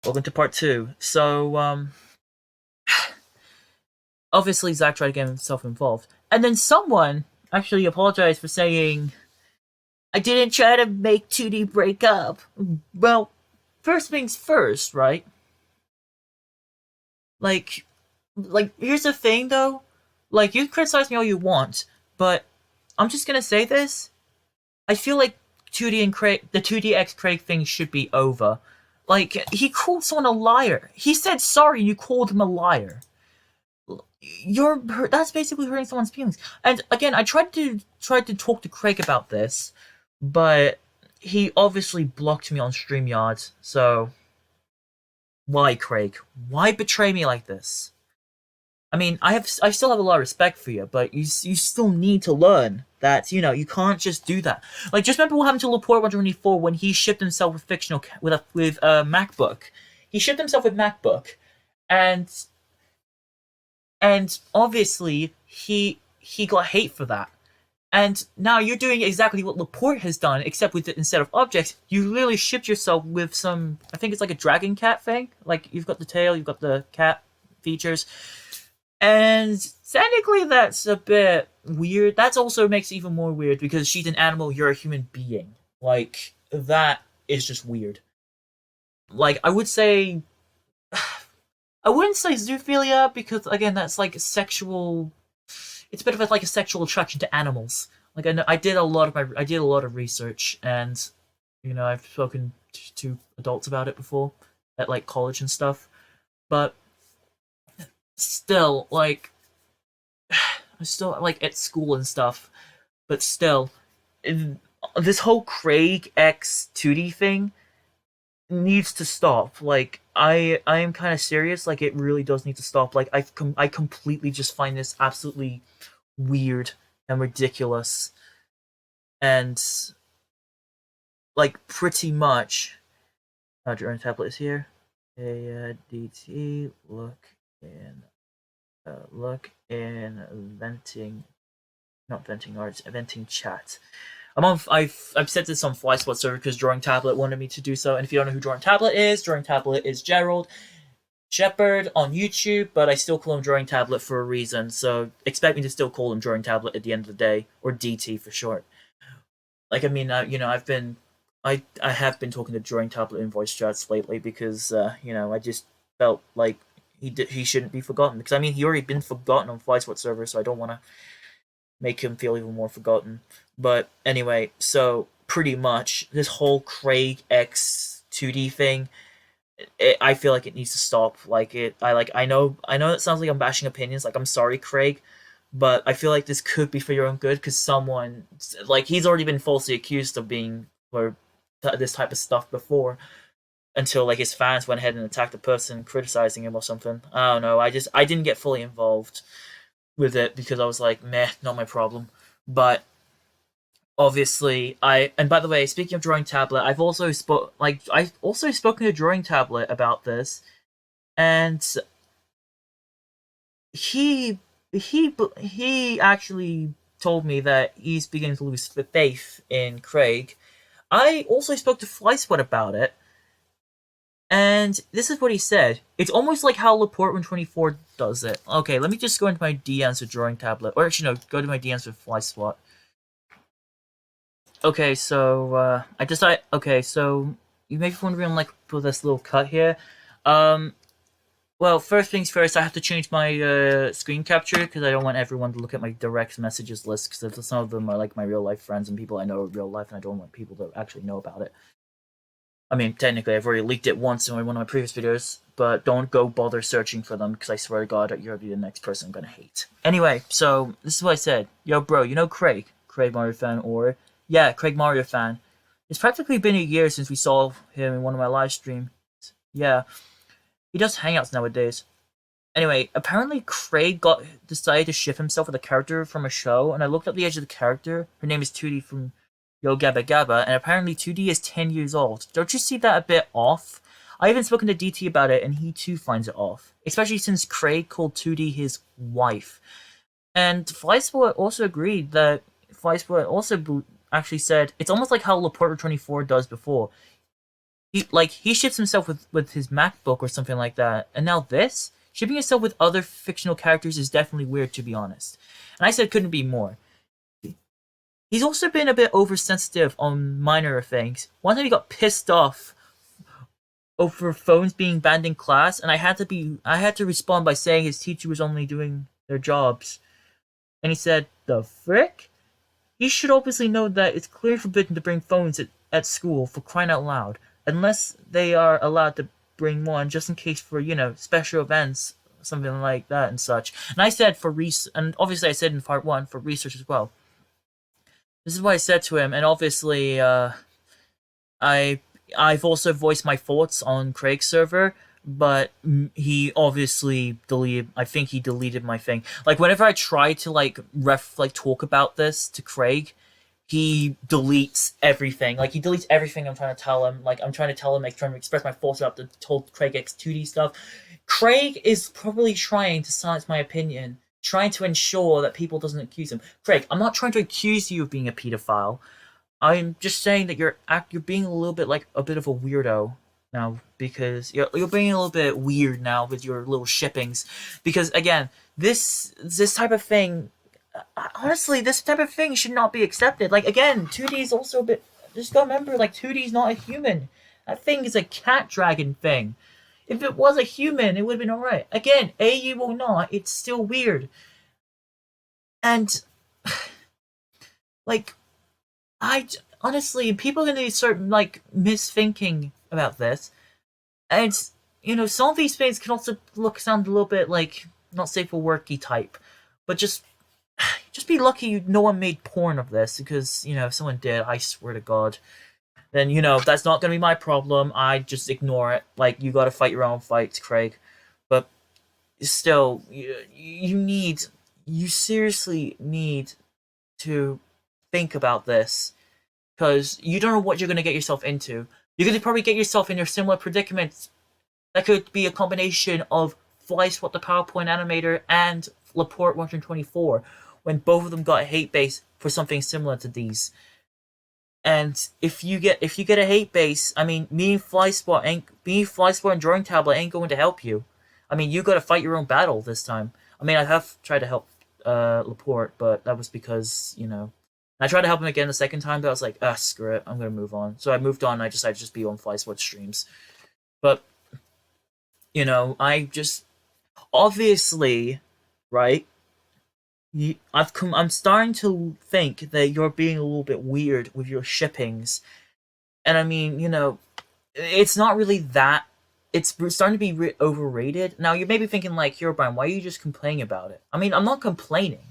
Welcome to part two. Obviously Zach tried to get himself involved. And then someone actually apologized for saying, I didn't try to make Toodee break up. Well, first things first, right? Like, here's the thing though. Like, you criticize me all you want, but I'm just gonna say this. I feel like Toodee and Craig, the Toodee x Craig thing should be over. Like, he called someone a liar. He said sorry, you called him a liar. That's basically hurting someone's feelings. And again, I tried to talk to Craig about this, but he obviously blocked me on StreamYard. So why, Craig? Why betray me like this? I mean, I still have a lot of respect for you, but you still need to learn that you can't just do that. Like, just remember what happened to Laporte 124 when he shipped himself with fictional with a MacBook. He shipped himself with MacBook, and obviously he got hate for that. And now you're doing exactly what Laporte has done, except with instead of objects, you literally shipped yourself with some. I think it's like a dragon cat thing. Like, you've got the tail, you've got the cat features, and technically that's a bit weird. That also makes it even more weird because she's an animal, you're a human being. Like, that is just weird. Like, I wouldn't say zoophilia because again, that's like sexual. It's a bit of like a sexual attraction to animals. Like, I did a lot of research, and I've spoken to adults about it before at like college and stuff. But still, like, I'm still like at school and stuff. But still, this whole Craig X Toodee thing needs to stop. Like, I am kind of serious. Like, it really does need to stop. Like, I completely just find this absolutely weird and ridiculous, and like pretty much. Drawing tablet is here. DT look in venting, not venting arts, venting chat. I've said this on FlySpot server because Drawing Tablet wanted me to do so. And if you don't know who Drawing Tablet is Gerald Shepard on YouTube, but I still call him Drawing Tablet for a reason. So expect me to still call him Drawing Tablet at the end of the day, or DT for short. Like, I mean, I have been talking to Drawing Tablet in voice chats lately because I just felt like he shouldn't be forgotten, because I mean, he already been forgotten on FlySpot server, so I don't want to make him feel even more forgotten. But anyway, so pretty much this whole Craig X Toodee thing, I feel like it needs to stop. I know it sounds like I'm bashing opinions. Like, I'm sorry, Craig, but I feel like this could be for your own good, because someone, like, he's already been falsely accused of being for this type of stuff before, until like his fans went ahead and attacked the person criticizing him or something. I don't know. I didn't get fully involved with it because I was like, meh, not my problem. But obviously, and by the way, speaking of Drawing Tablet, I've also spoken to Drawing Tablet about this, and he he actually told me that he's beginning to lose faith in Craig. I also spoke to FlySpot about it, and this is what he said. It's almost like how Laporte 124 does it. Okay, let me just go into my DMs with Drawing Tablet. Or actually, no, go to my DMs with FlySpot. Okay, so I decided. Okay, so you may be wondering, like, for this little cut here. Um, well, first things first, I have to change my screen capture because I don't want everyone to look at my direct messages list, because some of them are like my real life friends and people I know in real life, and I don't want people to actually know about it. I mean, technically, I've already leaked it once in one of my previous videos, but don't go bother searching for them, because I swear to God, you'll be the next person I'm gonna hate. Anyway, so this is what I said. Yo, bro, you know Craig? Craig Mario fan, or yeah, Craig Mario fan. It's practically been a year since we saw him in one of my live streams. Yeah, he does hangouts nowadays. Anyway, apparently Craig decided to ship himself with a character from a show, and I looked up the age of the character. Her name is Toodee from Yo Gabba Gabba, and apparently Toodee is 10 years old. Don't you see that a bit off? I even spoken to DT about it, and he too finds it off. Especially since Craig called Toodee his wife. And Flysport also agreed that Flysport also actually said it's almost like how Laporta 24 does before. he ships himself with his MacBook or something like that, and now this shipping himself with other fictional characters is definitely weird, to be honest. And I said couldn't be more. He's also been a bit oversensitive on minor things. One time he got pissed off over phones being banned in class, and I had to respond by saying his teacher was only doing their jobs. And he said, "The frick? You should obviously know that it's clearly forbidden to bring phones at school, for crying out loud, unless they are allowed to bring one just in case for, special events, something like that and such." And I said and obviously I said in part one for research as well. This is what I said to him, and obviously, I I've also voiced my thoughts on Craig's server, but he obviously deleted. I think he deleted my thing. Like whenever I try to talk about this to Craig, he deletes everything. Like he deletes everything I'm trying to tell him. Like I'm trying to tell him, like trying to express my thoughts about the told Craig X Toodee stuff. Craig is probably trying to silence my opinion, trying to ensure that people doesn't accuse him. Craig, I'm not trying to accuse you of being a pedophile. I'm just saying that you're being a little bit like a bit of a weirdo now, because you're being a little bit weird now with your little shippings. Because again, this type of thing, honestly, this type of thing should not be accepted. Like again, 2D is also a bit. Just gotta remember, like 2D is not a human. That thing is a cat dragon thing. If it was a human, it would have been alright. Again, AU or not, it's still weird. And like I honestly, people are gonna start like misthinking about this, and some of these things can also sound a little bit like not safe for worky type, but just be lucky no one made porn of this, because if someone did, I swear to God, then that's not gonna be my problem. I just ignore it. Like you got to fight your own fights, Craig. But still, you seriously need to think about this, because you don't know what you're going to get yourself into. You're going to probably get yourself in a similar predicament that could be a combination of FlySwat the PowerPoint animator and Laporte 124, when both of them got a hate base for something similar to these. And if you get a hate base, I mean, me and FlySwat and Drawing Tablet ain't going to help you. I mean, you got to fight your own battle this time. I mean, I have tried to help Laporte, but that was because I tried to help him again the second time, but I was like, screw it, I'm gonna move on. So I moved on. And I decided to just be on FlySwat streams, but I just obviously, right. I'm starting to think that you're being a little bit weird with your shippings, and I mean, it's not really that. It's starting to be overrated. Now you may be thinking like, Herobrine, why are you just complaining about it? I mean, I'm not complaining.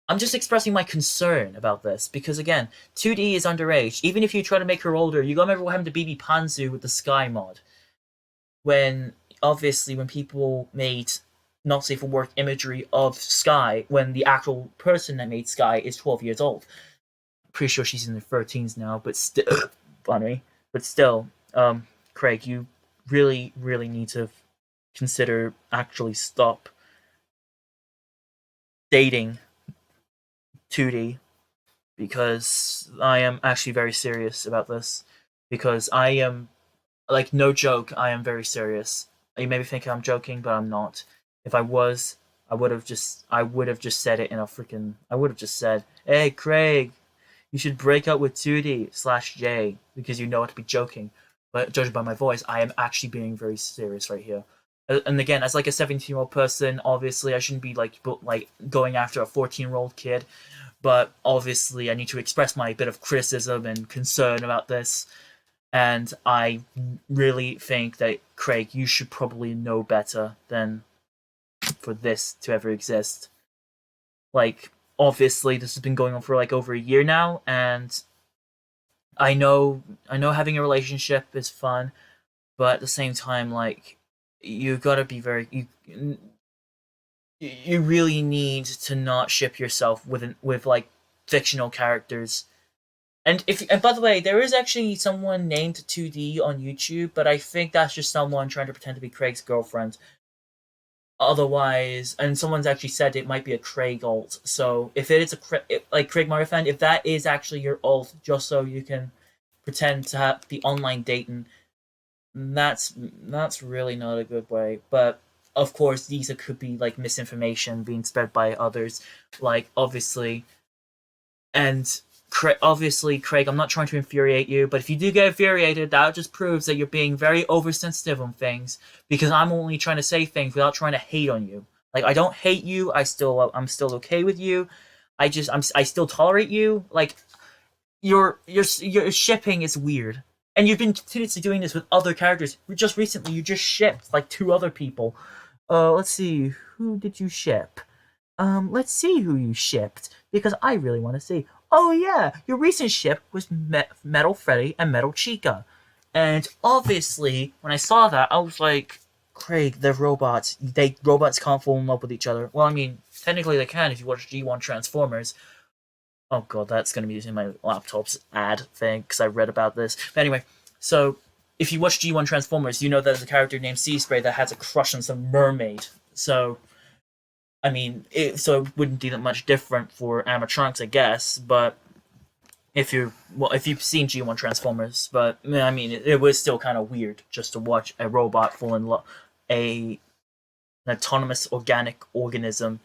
I'm just expressing my concern about this, because again, 2D is underage. Even if you try to make her older, you gotta remember what happened to BB Panzu with the Sky mod. When people made not safe for work imagery of Sky, when the actual person that made Sky is 12 years old. Pretty sure she's in her 13s now, but still, funny. But still, Craig, you really, really need to consider actually stop dating 2D, because I am actually very serious about this. Because I am, like, no joke, I am very serious. You may be thinking I'm joking, but I'm not. If I was, I would have just said it in a freaking. I would have just said, "Hey, Craig, you should break up with 2D/J," because you know it to be joking. But judging by my voice, I am actually being very serious right here. And again, as like a 17-year-old person, obviously I shouldn't be like going after a 14-year-old kid. But obviously, I need to express my bit of criticism and concern about this. And I really think that, Craig, you should probably know better than for this to ever exist. Like, obviously, this has been going on for like over a year now, and I know having a relationship is fun, but at the same time, like, you gotta be you really need to not ship yourself with like fictional characters. And by the way, there is actually someone named 2D on YouTube, but I think that's just someone trying to pretend to be Craig's girlfriend. Otherwise, and someone's actually said it might be a Craig alt. So if it is like Craig Mario fan, if that is actually your alt, just so you can pretend to be online dating, that's really not a good way. But of course, these could be like misinformation being spread by others. Like obviously, and obviously, Craig, I'm not trying to infuriate you, but if you do get infuriated, that just proves that you're being very oversensitive on things. Because I'm only trying to say things without trying to hate on you. Like I don't hate you. I'm still okay with you. I still tolerate you. Like your shipping is weird, and you've been continuously doing this with other characters. Just recently, you just shipped like two other people. Let's see, who did you ship? Let's see who you shipped because I really want to see. Oh yeah, your recent ship was Metal Freddy and Metal Chica, and obviously when I saw that, I was like, Craig, they're robots. Robots can't fall in love with each other. Well, I mean, technically they can if you watch G1 Transformers. Oh god, that's going to be using my laptop's ad thing because I read about this. But anyway, so if you watch G1 Transformers, you know there's a character named Sea Spray that has a crush on some mermaid. So I mean, so it wouldn't be that much different for animatronics, I guess. But if you've seen G1 Transformers, but I mean, it was still kind of weird just to watch a robot fall in love, a an autonomous organic organism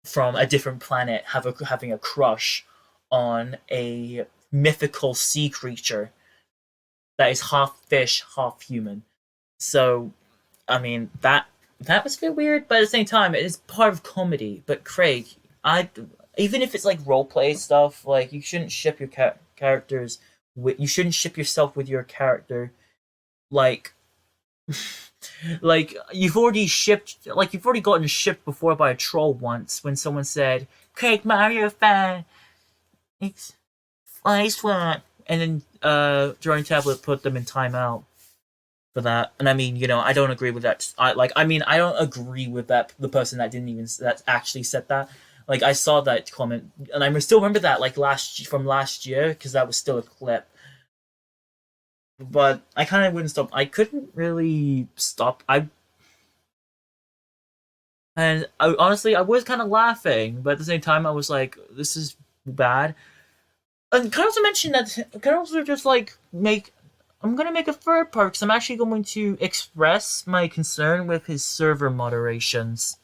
from a different planet having a crush on a mythical sea creature that is half fish, half human. So, I mean, that was a bit weird, but at the same time, it is part of comedy. But Craig, I even if it's like role play stuff, like you shouldn't ship your characters. You shouldn't ship yourself with your character. Like, like you've already gotten shipped before by a troll once when someone said, "Craig Mario fan, it's ice one," and then Drawing Tablet put them in timeout for that. And I mean, I don't agree with that. I don't agree with that. The person that actually said that. Like, I saw that comment, and I still remember that like last year because that was still a clip. But I kind of wouldn't stop. I couldn't really stop. Honestly, I was kind of laughing, but at the same time, I was like, "This is bad." And can I also mention that? Can I also just like make I'm gonna make a third part because I'm actually going to express my concern with his server moderations.